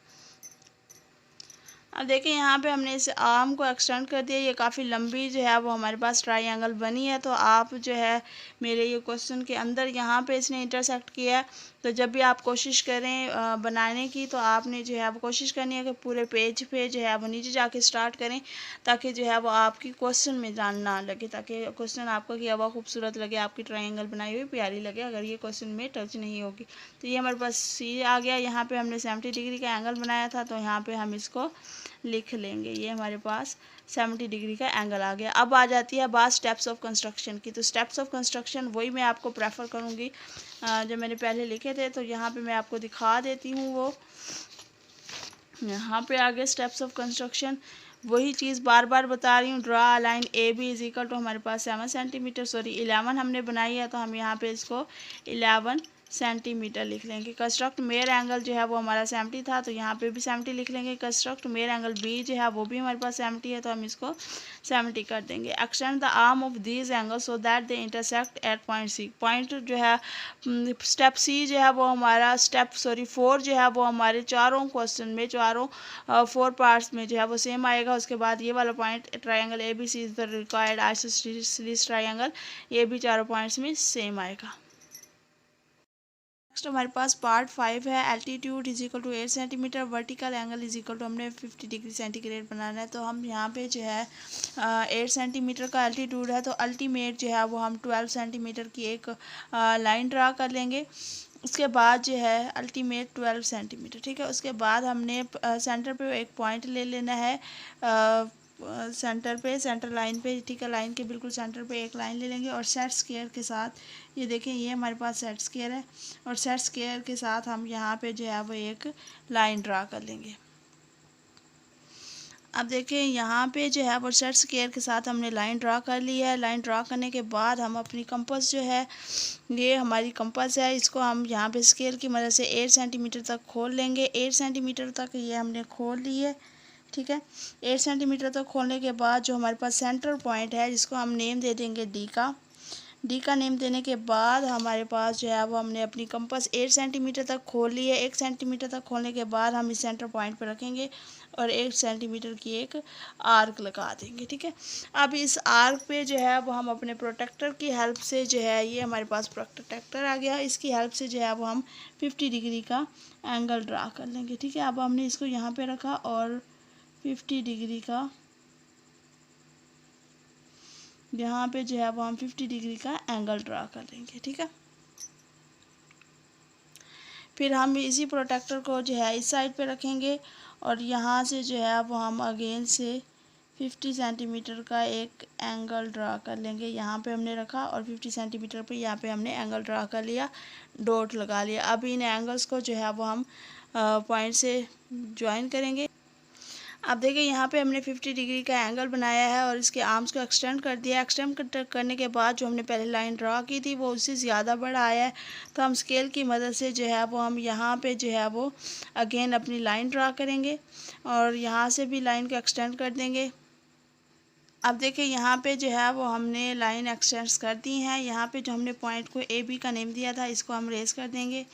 Speaker 1: अब देखिए यहाँ पे हमने इस आर्म को एक्सटेंड कर दिया, ये काफ़ी लंबी जो है वो हमारे पास ट्रायंगल बनी है। तो आप जो है मेरे ये क्वेश्चन के अंदर यहाँ पे इसने इंटरसेक्ट किया है। तो जब भी आप कोशिश करें बनाने की, तो आपने जो है वो कोशिश करनी है कि पूरे पेज पे जो है वो नीचे जाके स्टार्ट करें, ताकि जो है वो आपकी क्वेश्चन में जान ना लगे, ताकि क्वेश्चन आपका किया हुआ खूबसूरत लगे, आपकी ट्रायंगल बनाई हुई प्यारी लगे अगर ये क्वेश्चन में टच नहीं होगी। तो ये हमारे पास सी आ गया। यहाँ पे हमने 70 डिग्री का एंगल बनाया था, तो यहाँ पे हम इसको लिख लेंगे। ये हमारे पास 70 डिग्री का एंगल आ गया। अब आ जाती है बात स्टेप्स ऑफ कंस्ट्रक्शन की। तो स्टेप्स ऑफ कंस्ट्रक्शन वही मैं आपको प्रेफर करूँगी जो मैंने पहले लिखे थे। तो यहाँ पे मैं आपको दिखा देती हूँ। वो यहाँ पे आगे स्टेप्स ऑफ कंस्ट्रक्शन वही चीज़ बार बार बता रही हूँ। Draw line A B is equal to हमारे पास 7 सेंटीमीटर, सॉरी 11 हमने बनाई है, तो हम यहाँ पे इसको 11 सेंटीमीटर लिख लेंगे। कंस्ट्रक्ट मेयर एंगल जो है वो हमारा 70 था, तो यहाँ पे भी 70 लिख लेंगे। कंस्ट्रक्ट मेयर एंगल बी जो है वो भी हमारे पास 70 है, तो हम इसको 70 कर देंगे। Extend the arm of these angle so that they intersect at point C. Point जो है स्टेप सी जो है वो हमारा स्टेप 4 जो है वो हमारे चारों क्वेश्चन में, चारों 4 पार्ट्स में जो है वो सेम आएगा। उसके बाद ये वाला point triangle A B C is the required isosceles triangle, ये भी चारों पॉइंट्स में सेम आएगा। नेक्स्ट हमारे पास पार्ट 5 है। Altitude is equal to 8 centimetre, vertical angle is equal to हमने 50 डिग्री सेंटीग्रेड बनाना है, तो हम यहाँ पे जो है 8 सेंटीमीटर का एल्टीट्यूड है, तो अल्टीमेट जो है वो हम 12 सेंटीमीटर की एक लाइन ड्रा कर लेंगे। उसके बाद जो है अल्टीमेट 12 सेंटीमीटर, ठीक है। उसके बाद हमने सेंटर पे एक पॉइंट ले लेना है, सेंटर पे, सेंटर लाइन पे, ठीक है, लाइन के बिल्कुल सेंटर पे एक लाइन ले लेंगे और सेट स्क्वायर के साथ, ये देखें ये हमारे पास सेट स्क्वायर है, और सेट स्क्वायर के साथ हम यहाँ पे जो है वो एक लाइन ड्रा कर लेंगे। अब देखें यहाँ पे जो है वो सेट स्क्वायर के साथ हमने लाइन ड्रा कर ली है। लाइन ड्रा करने के बाद हम अपनी कंपास जो है, ये हमारी कंपास है, इसको हम यहाँ पे स्केल की मदद से 8 सेंटीमीटर तक खोल लेंगे। 8 सेंटीमीटर तक ये हमने खोल ली है, ठीक है। 8 सेंटीमीटर तक खोलने के बाद जो हमारे पास सेंटर पॉइंट है, जिसको हम नेम दे देंगे डी का। डी का नेम देने के बाद हमारे पास जो है वो हमने अपनी कंपास 8 सेंटीमीटर तक खोल ली है। 1 सेंटीमीटर तक खोलने के बाद हम इस सेंटर पॉइंट पर रखेंगे और 1 सेंटीमीटर की एक आर्क लगा देंगे, ठीक है। अब इस आर्क पे जो है वो हम अपने प्रोटेक्टर की हेल्प से जो है, ये हमारे पास प्रोटेक्टर आ गया, इसकी हेल्प से जो है वो हम 50 डिग्री का एंगल ड्रा कर लेंगे, ठीक है। अब हमने इसको यहाँ पे रखा और 50 डिग्री का, यहाँ पे जो है वो हम 50 डिग्री का एंगल ड्रा कर लेंगे, ठीक है। फिर हम इसी प्रोटेक्टर को जो है इस साइड पे रखेंगे और यहाँ से जो है वो हम अगेन से 50 सेंटीमीटर का एक एंगल ड्रा कर लेंगे। यहाँ पे हमने रखा और 50 सेंटीमीटर पे यहाँ पे हमने एंगल ड्रा कर लिया, डॉट लगा लिया। अब इन एंगल्स को जो है वो हम पॉइंट से ज्वाइन करेंगे। अब देखिए यहाँ पे हमने 50 डिग्री का एंगल बनाया है और इसके आर्म्स को एक्सटेंड कर दिया। एक्सटेंड करने के बाद जो हमने पहले लाइन ड्रा की थी वो उससे ज़्यादा बड़ा आया है, तो हम स्केल की मदद से जो है वो हम यहाँ पे जो है वो अगेन अपनी लाइन ड्रा करेंगे और यहाँ से भी लाइन को एक्सटेंड कर देंगे। अब देखिए यहाँ पे जो है वो हमने लाइन एक्सटेंड कर दी हैं। यहाँ पे जो हमने पॉइंट को ए बी का नेम दिया था, इसको हम रेस कर देंगे,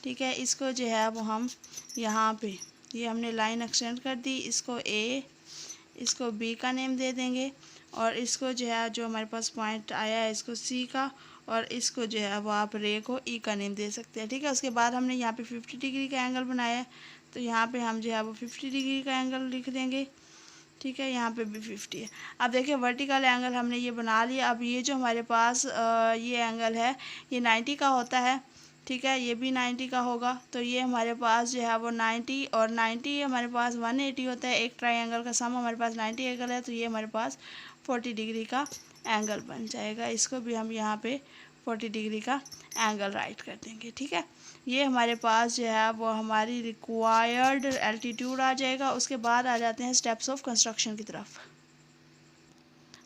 Speaker 1: ठीक है। इसको जो है वो हम यहाँ पे, ये हमने लाइन एक्सटेंड कर दी, इसको ए, इसको बी का नेम दे देंगे और इसको जो है, जो हमारे पास पॉइंट आया है, इसको सी का, और इसको जो है वो आप रे को ई का नेम दे सकते हैं, ठीक है। उसके बाद हमने यहाँ पे 50 डिग्री का एंगल बनाया है, तो यहाँ पे हम जो है वो 50 डिग्री का एंगल लिख देंगे, ठीक है। यहाँ पे भी 50 है। अब देखिए वर्टिकल एंगल हमने ये बना लिया। अब ये जो हमारे पास ये एंगल है, ये 90 का होता है, ठीक है। ये भी 90 का होगा, तो ये हमारे पास जो है वो 90 और 90 हमारे पास 180 होता है। एक ट्रायंगल का सम हमारे पास 90 एंगल है, तो ये हमारे पास 40 डिग्री का एंगल बन जाएगा। इसको भी हम यहाँ पे 40 डिग्री का एंगल राइट कर देंगे, ठीक है। ये हमारे पास जो है वो हमारी रिक्वायर्ड एल्टीट्यूड आ जाएगा। उसके बाद आ जाते हैं स्टेप्स ऑफ कंस्ट्रक्शन की तरफ।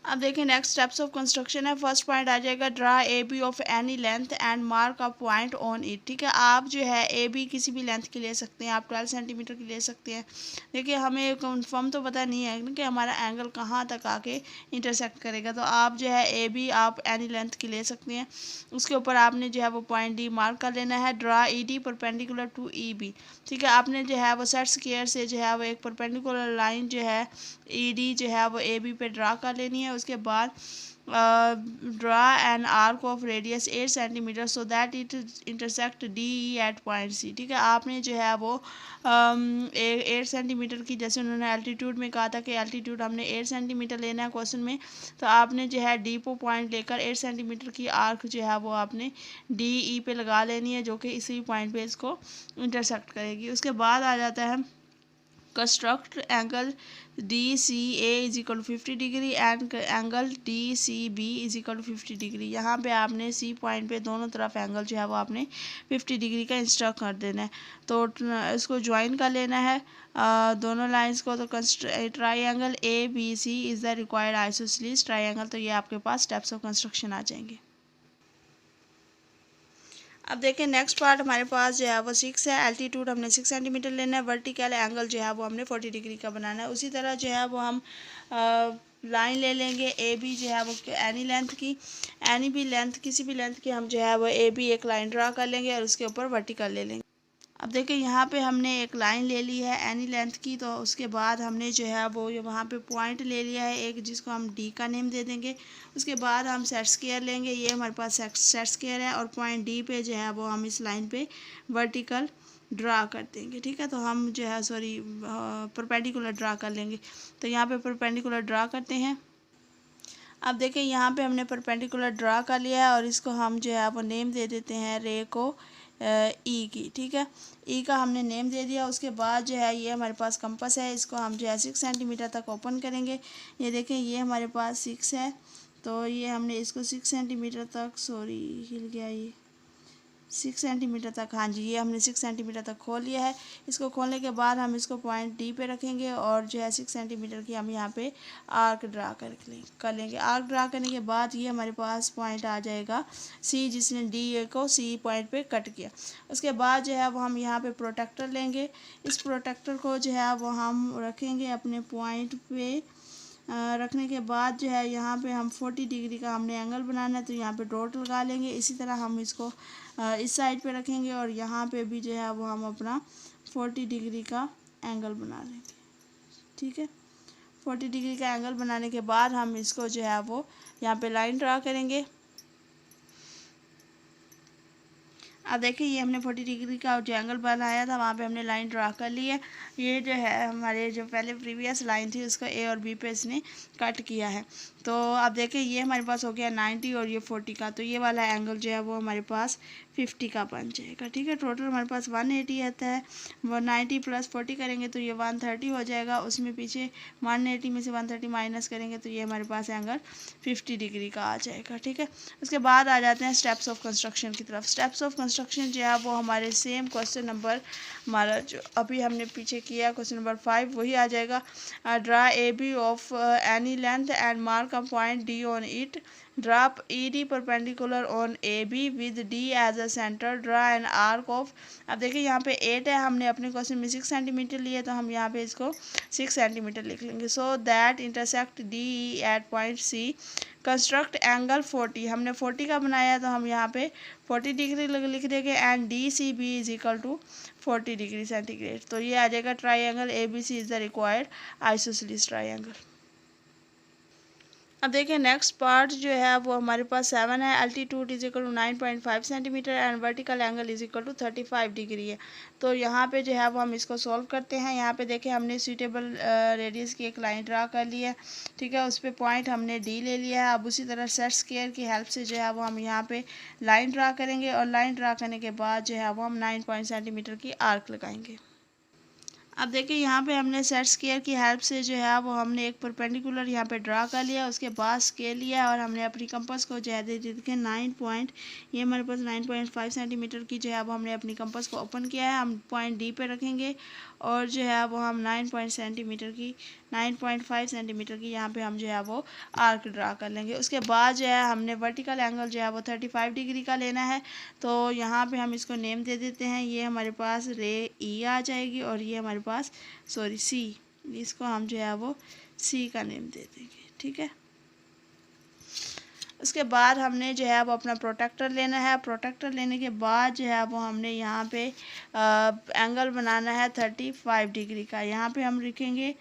Speaker 1: अब देखिए नेक्स्ट स्टेप्स ऑफ कंस्ट्रक्शन है। फर्स्ट पॉइंट आ जाएगा draw A B of any length and mark a point on it, ठीक है। आप जो है ए बी किसी भी लेंथ की ले सकते हैं, आप 12 सेंटीमीटर की ले सकते हैं। देखिए हमें कंफर्म तो पता नहीं है कि हमारा एंगल कहाँ तक आके इंटरसेक्ट करेगा, तो आप जो है ए बी आप एनी लेंथ की ले सकते हैं। उसके ऊपर आपने जो है वो पॉइंट डी मार्क कर लेना है। Draw E D perpendicular to E B, ठीक है। आपने जो है वो सेट स्क्वायर से जो है वो एक परपेंडिकुलर लाइन जो है ई डी जो है वो ए बी पे ड्रा कर लेनी है। उसके बाद draw an arc of radius 8 centimetre so that it intersect D E at point C, ठीक है। आपने जो है वो 8 सेंटीमीटर की, जैसे उन्होंने एल्टीट्यूड में कहा था कि एल्टीट्यूड हमने 8 सेंटीमीटर लेना है क्वेश्चन में, तो आपने जो है डी पो पॉइंट लेकर 8 सेंटीमीटर की आर्क जो है वो आपने डी ई पे लगा लेनी है, जो कि इसी पॉइंट पे इसको इंटरसेक्ट करेगी। उसके बाद आ जाता है construct angle D C A is equal to 50 degree and angle D C B is equal to 50 degree. यहाँ पे आपने सी पॉइंट पे दोनों तरफ एंगल जो है वो आपने 50 डिग्री का इंस्ट्रक्ट कर देना है। तो इसको ज्वाइन कर लेना है दोनों लाइंस को। तो triangle A B C is the required isosceles ट्राई। तो ये आपके पास स्टेप्स ऑफ कंस्ट्रक्शन आ जाएंगे। अब देखें नेक्स्ट पार्ट हमारे पास जो है वो 6 है। एल्टीट्यूड हमने 6 सेंटीमीटर लेना है। वर्टिकल एंगल जो है वो हमने 40 डिग्री का बनाना है। उसी तरह जो है वो हम लाइन ले लेंगे ए बी जो है वो एनी लेंथ की, एनी भी लेंथ किसी भी लेंथ की हम जो है वो ए बी एक लाइन ड्रा कर लेंगे और उसके ऊपर वर्टिकल ले लेंगे। अब देखिए यहाँ पे हमने एक लाइन ले ली है एनी लेंथ की। तो उसके बाद हमने जो है वो वहाँ पे पॉइंट ले लिया है एक, जिसको हम डी का नेम दे देंगे। उसके बाद हम सेट स्क्वायर लेंगे, ये हमारे पास सेट स्क्वायर है, और पॉइंट डी पे जो है वो हम इस लाइन पे वर्टिकल ड्रा कर देंगे। ठीक है, तो हम जो है परपेंडिकुलर ड्रा कर लेंगे। तो यहाँ पे परपेंडिकुलर ड्रा करते हैं। अब देखिए यहाँ पे हमने परपेंडिकुलर ड्रा कर लिया है और इसको हम जो है वो नेम दे देते हैं रे को ई की। ठीक है, ई का हमने नेम दे दिया। उसके बाद जो है ये हमारे पास कंपास है, इसको हम जो है 6 सेंटीमीटर तक ओपन करेंगे। ये देखें ये हमारे पास 6 है, तो ये हमने इसको 6 सेंटीमीटर तक, हिल गया ये, 6 सेंटीमीटर तक, हाँ जी ये हमने 6 सेंटीमीटर तक खोल लिया है। इसको खोलने के बाद हम इसको पॉइंट डी पे रखेंगे और जो है 6 सेंटीमीटर की हम यहाँ पे आर्क ड्रा कर लेंगे। आर्क ड्रा करने के बाद ये हमारे पास पॉइंट आ जाएगा सी, जिसने डी को सी पॉइंट पे कट किया। उसके बाद जो है वो हम यहाँ पे प्रोटेक्टर लेंगे। इस प्रोटेक्टर को जो है वो हम रखेंगे अपने पॉइंट पे। रखने के बाद जो है यहाँ पे हम 40 डिग्री का हमने एंगल बनाना है, तो यहाँ पे डॉट लगा लेंगे। इसी तरह हम इसको इस साइड पे रखेंगे और यहाँ पे भी जो है वो हम अपना 40 डिग्री का एंगल बना लेंगे। ठीक है, 40 डिग्री का एंगल बनाने के बाद हम इसको जो है वो यहाँ पे लाइन ड्रा करेंगे। अब देखिए ये हमने 40 डिग्री का जो एंगल बनाया था वहाँ पे हमने लाइन ड्रा कर ली है। ये जो है हमारे जो पहले प्रीवियस लाइन थी उसको ए और बी पे इसने कट किया है। तो अब देखिए ये हमारे पास हो गया 90 और ये 40 का, तो ये वाला एंगल जो है वो हमारे पास 50 का बन जाएगा। ठीक है, टोटल हमारे पास 180 आता है। वो 90 प्लस 40 करेंगे तो ये 130 हो जाएगा। उसमें पीछे 180 में से 130 माइनस करेंगे तो ये हमारे पास एंगल 50 डिग्री का आ जाएगा। ठीक है, उसके बाद आ जाते हैं स्टेप्स ऑफ कंस्ट्रक्शन की तरफ। स्टेप्स ऑफ कंस्ट्रक्शन जो है वो हमारे सेम क्वेश्चन नंबर हमारा जो अभी हमने पीछे किया क्वेश्चन नंबर 5 वही आ जाएगा। Draw A B of any length and mark a point D on it. Drop ED perpendicular on AB with D as a center. Draw an arc of, अब देखिए यहाँ पे 8 है, हमने अपने क्वेश्चन में 6 सेंटीमीटर लिए तो हम यहाँ पे इसको 6 सेंटीमीटर लिख लेंगे। So that intersect D at point C. Construct angle 40, हमने 40 का बनाया तो हम यहाँ पे 40 डिग्री लिख देंगे and D C B is equal to 40 degree centigrade. तो ये आ जाएगा triangle A B C is the required isosceles triangle. अब देखिए नेक्स्ट पार्ट जो है वो हमारे पास 7 है। Altitude is equal to 9.5 centimetre and vertical angle is equal to 35 degree है। तो यहाँ पे जो है वो हम इसको सॉल्व करते हैं। यहाँ पे देखिए हमने सूटेबल रेडियस की एक लाइन ड्रा कर ली है। ठीक है, उस पर पॉइंट हमने डी ले लिया है। अब उसी तरह सेट स्क्वायर की हेल्प से जो है वो हम यहाँ पे लाइन ड्रा करेंगे और लाइन ड्रा करने के बाद जो है वो हम 9 सेंटीमीटर की आर्क लगाएंगे। अब देखिए यहाँ पे हमने सेट स्क्वायर की हेल्प से जो है वो हमने एक परपेंडिकुलर यहाँ पे ड्रा कर लिया। उसके बाद स्केल लिया और हमने अपनी कंपास को जो है दे देखिए 9 ये हमारे पास 9.5 सेंटीमीटर की जो है वो हमने अपनी कंपास को ओपन किया है। हम पॉइंट डी पे रखेंगे और जो है वो हम 9.5 सेंटीमीटर की यहाँ पे हम जो है वो आर्क ड्रा कर लेंगे। उसके बाद जो है हमने वर्टिकल एंगल जो है वो 35 डिग्री का लेना है। तो यहाँ पे हम इसको नेम दे देते हैं, ये हमारे पास रे ई आ जाएगी और ये हमारे पास सी, इसको हम जो है वो सी का नेम दे देंगे। ठीक है, उसके बाद हमने जो है वो अपना प्रोटेक्टर लेना है। प्रोटेक्टर लेने के बाद जो है वो हमने यहाँ पे एंगल बनाना है 35 डिग्री का। यहाँ पे हम लिखेंगे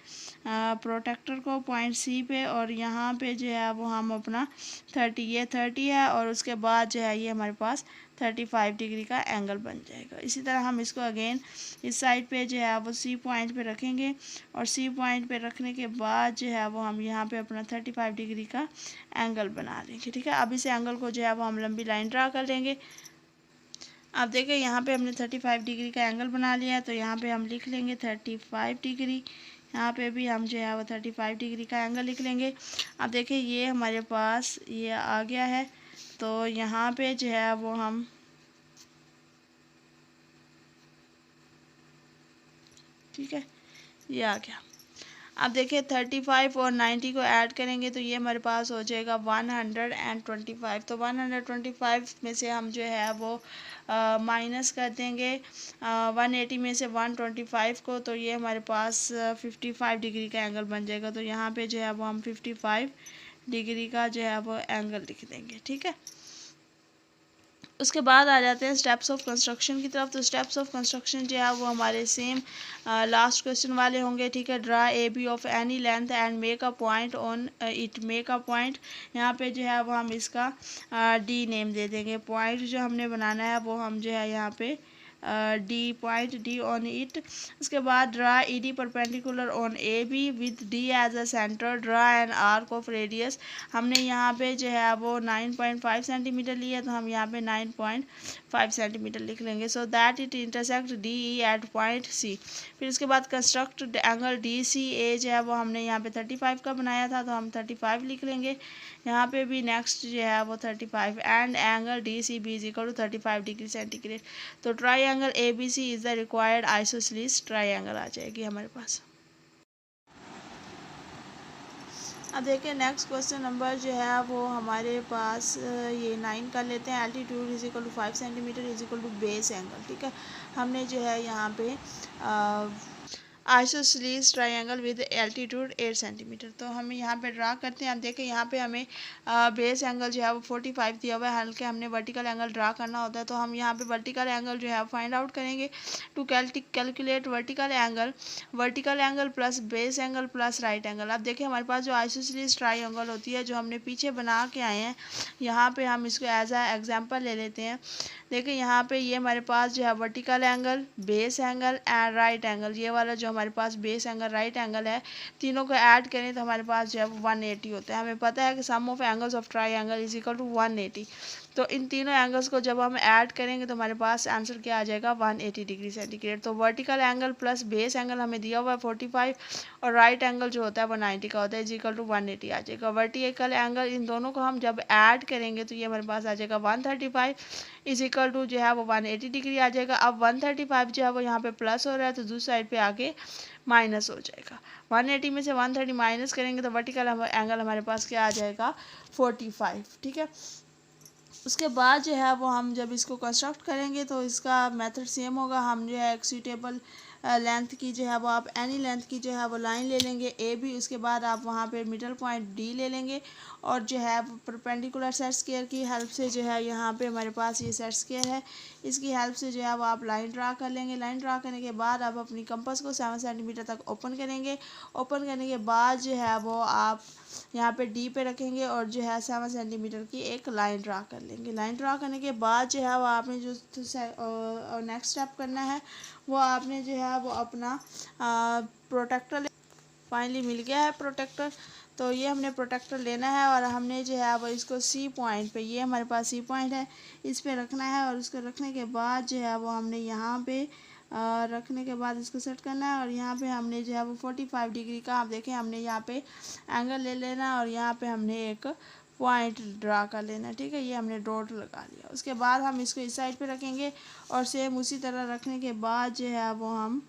Speaker 1: प्रोटेक्टर को पॉइंट सी पे और यहाँ पे जो है वो हम अपना 30 है और उसके बाद जो है ये हमारे पास 35 डिग्री का एंगल बन जाएगा। इसी तरह हम इसको अगेन इस साइड पे जो है वो सी पॉइंट पे रखेंगे और सी पॉइंट पे रखने के बाद जो है वो हम यहाँ पे अपना 35 डिग्री का एंगल बना लेंगे। ठीक है, अब इस एंगल को जो है वो हम लंबी लाइन ड्रा कर लेंगे। अब देखिए यहाँ पे हमने 35 डिग्री का एंगल बना लिया है, तो यहाँ पे हम लिख लेंगे 35 डिग्री। यहाँ पे भी हम जो है वो 35 डिग्री का एंगल लिख लेंगे। अब देखिए ये हमारे पास ये आ गया है, तो यहाँ पे जो है वो हम ठीक है, ये आ गया। अब देखिए 35 और 90 को ऐड करेंगे तो ये हमारे पास हो जाएगा 125। तो 125 में से हम जो है वो माइनस कर देंगे 180 में से 125 को, तो ये हमारे पास 55 डिग्री का एंगल बन जाएगा। तो यहाँ पे जो है वो हम 55 डिग्री का जो है वो एंगल लिख देंगे। ठीक है, उसके बाद आ जाते हैं स्टेप्स ऑफ कंस्ट्रक्शन की तरफ। तो स्टेप्स ऑफ कंस्ट्रक्शन जो है वो हमारे सेम लास्ट क्वेश्चन वाले होंगे। ठीक है, draw A B of any length and make a point on it. Make a point, यहाँ पे जो है वो हम इसका डी नेम दे देंगे। पॉइंट जो हमने बनाना है वो हम जो है यहाँ पे D, point D on it. उसके बाद draw E D perpendicular on A B with D as a centre. Draw an arc of radius, हमने यहाँ पे जो है वो 9.5 सेंटीमीटर लिया, तो हम यहाँ पे 9.5 सेंटीमीटर लिख लेंगे। So that it intersect D E at point C. फिर उसके बाद construct angle D C A जो है वो हमने यहाँ पे 35 का बनाया था, तो हम 35 लिख लेंगे। यहाँ पे भी नेक्स्ट जो है वो 35 and angle D C B is equal to 35 degree centigrade. तो triangle A B C is the required isosceles triangle आ जाएगी हमारे पास। अब देखिए नेक्स्ट क्वेश्चन नंबर जो है वो हमारे पास ये 9 कर लेते हैं। Altitude is equal to 5 centimetre is equal to base angle. ठीक है, हमने जो है यहाँ पे isosceles triangle with altitude 8 centimetre, तो हम यहाँ पे ड्रा करते हैं। अब देखें यहाँ पे हमें बेस एंगल जो है वो 45 दिया हुआ है, हल्के हमने वर्टिकल एंगल ड्रा करना होता है। तो हम यहाँ पे वर्टिकल एंगल जो है फाइंड आउट करेंगे। To calculate vertical angle plus base angle plus right angle. अब देखिए हमारे पास जो आइसोसेलेस ट्रायंगल होती है जो हमने पीछे बना के आए हैं, यहाँ पे हम इसको एज आ एग्जाम्पल ले लेते हैं। देखिए यहाँ पे ये हमारे पास जो है vertical angle, base angle and right angle, ये वाला जो हमारे पास बेस एंगल राइट एंगल है, तीनों को ऐड करें तो हमारे पास जो है 180 होता है। हमें पता है कि sum of angles of triangle is equal to 180। तो इन तीनों एंगल्स को जब हम ऐड करेंगे तो हमारे पास आंसर क्या आ जाएगा 180 डिग्री सेंटीग्रेड। तो vertical angle plus base angle हमें दिया हुआ है 45 और राइट एंगल जो होता है वो 90 का होता है, इज इक्वल टू 180 आ जाएगा। वर्टिकल एंगल इन दोनों को हम जब ऐड करेंगे तो ये हमारे पास आ जाएगा 135 इज इक्वल टू जो है वो 180 डिग्री आ जाएगा। अब 135 जो है वो यहाँ पे प्लस हो रहा है तो दूसरी साइड पे आके माइनस हो जाएगा। 180 में से 130 माइनस करेंगे तो वर्टिकल एंगल हमारे पास क्या आ जाएगा 45। ठीक है, उसके बाद जो है वो हम जब इसको कंस्ट्रक्ट करेंगे तो इसका मेथड सेम होगा। हम जो है एक सूटेबल लेंथ की जो है वो आप एनी लेंथ की जो है वो लाइन ले लेंगे ए बी, उसके बाद आप वहाँ पे मिडल पॉइंट डी ले लेंगे और जो है परपेंडिकुलर सेट स्क्वायर की हेल्प से जो है यहाँ पे हमारे पास ये सेट स्क्वायर है, इसकी हेल्प से जो है वो आप लाइन ड्रा कर लेंगे। लाइन ड्रा करने के बाद आप अपनी कंपास को 7 सेंटीमीटर तक ओपन करेंगे। ओपन करने के बाद जो है वो आप यहाँ पे डी पे रखेंगे और जो है 7 सेंटीमीटर की एक लाइन ड्रा कर लेंगे। लाइन ड्रा करने के बाद जो है वो आपने जो नेक्स्ट स्टेप करना है वो आपने जो है वो अपना प्रोटेक्टर फाइनली मिल गया है प्रोटेक्टर। तो ये हमने प्रोटेक्टर लेना है और हमने जो है वो इसको सी पॉइंट पे, ये हमारे पास सी पॉइंट है, इस पे रखना है और उसको रखने के बाद जो है वो हमने यहाँ पे रखने के बाद इसको सेट करना है और यहाँ पे हमने जो है वो 45 डिग्री का, आप देखें हमने यहाँ पे एंगल ले लेना है और यहाँ पे हमने एक पॉइंट ड्रा कर लेना। ठीक है, ये हमने डॉट लगा लिया। उसके बाद हम इसको इस साइड पे रखेंगे और सेम उसी तरह रखने के बाद जो है वो हम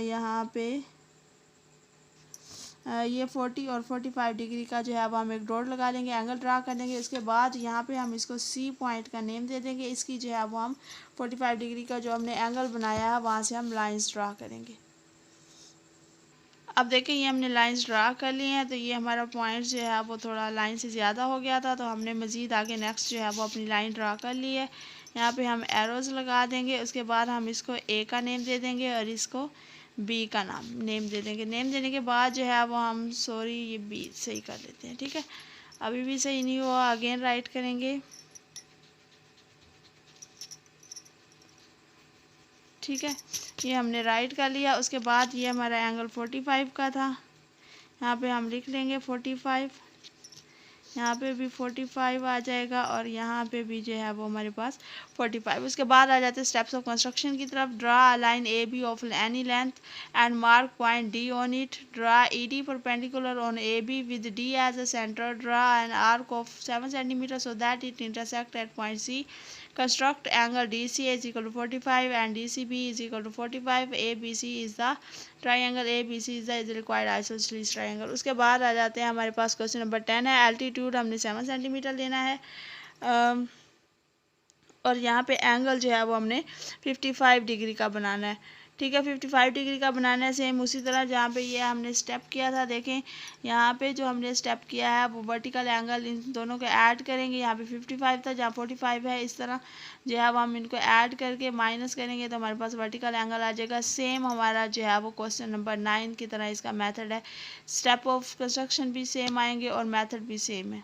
Speaker 1: यहाँ पे ये 40 और 45 डिग्री का जो है वो हम एक डॉट लगा लेंगे, एंगल ड्रा कर लेंगे। उसके बाद यहाँ पे हम इसको सी पॉइंट का नेम दे देंगे। इसकी जो है वो हम 45 डिग्री का जो हमने एंगल बनाया है वहाँ से हम लाइंस ड्रा करेंगे। अब देखिए ये हमने लाइंस ड्रा कर लिए हैं, तो ये हमारा पॉइंट जो है वो थोड़ा लाइन से ज़्यादा हो गया था, तो हमने मज़ीद आगे नेक्स्ट जो है वो अपनी लाइन ड्रा कर ली है। यहाँ पे हम एरोज़ लगा देंगे। उसके बाद हम इसको ए का नेम दे देंगे और इसको बी का नेम दे देंगे। नेम देने के बाद जो है वो हम ये बी सही कर लेते हैं। ठीक है, अभी भी सही नहीं हुआ, अगेन राइट करेंगे। ठीक है, ये हमने राइट कर लिया। उसके बाद ये हमारा एंगल 45 का था, यहाँ पे हम लिख लेंगे 45। यहाँ पे भी 45 आ जाएगा और यहाँ पे भी जो है वो हमारे पास 45। उसके बाद आ जाते हैं स्टेप्स ऑफ कंस्ट्रक्शन की तरफ। Draw a line A B of any length and mark point D on it. Draw E D perpendicular on A B with D as a centre. Draw an arc of 7 cm so that it intersect at point C. Construct angle DCA is equal to 45 and DCB is equal to 45. ABC is the triangle, ABC is the required isosceles triangle. उसके बाद आ जाते हैं हमारे पास question number 10 है। Altitude हमने 7 cm लेना है और यहाँ पे एंगल जो है वो हमने 55 डिग्री का बनाना है। ठीक है, 55 डिग्री का बनाना है। सेम उसी तरह जहाँ पे ये हमने स्टेप किया था, देखें यहाँ पे जो हमने स्टेप किया है वो वर्टिकल एंगल इन दोनों को ऐड करेंगे। यहाँ पे 55 था, जहाँ 45 है, इस तरह जो है वो हम इनको ऐड करके माइनस करेंगे तो हमारे पास वर्टिकल एंगल आ जाएगा। सेम हमारा जो है वो क्वेश्चन नंबर 9 की तरह इसका मेथड है। स्टेप ऑफ कंस्ट्रक्शन भी सेम आएंगे और मेथड भी सेम है।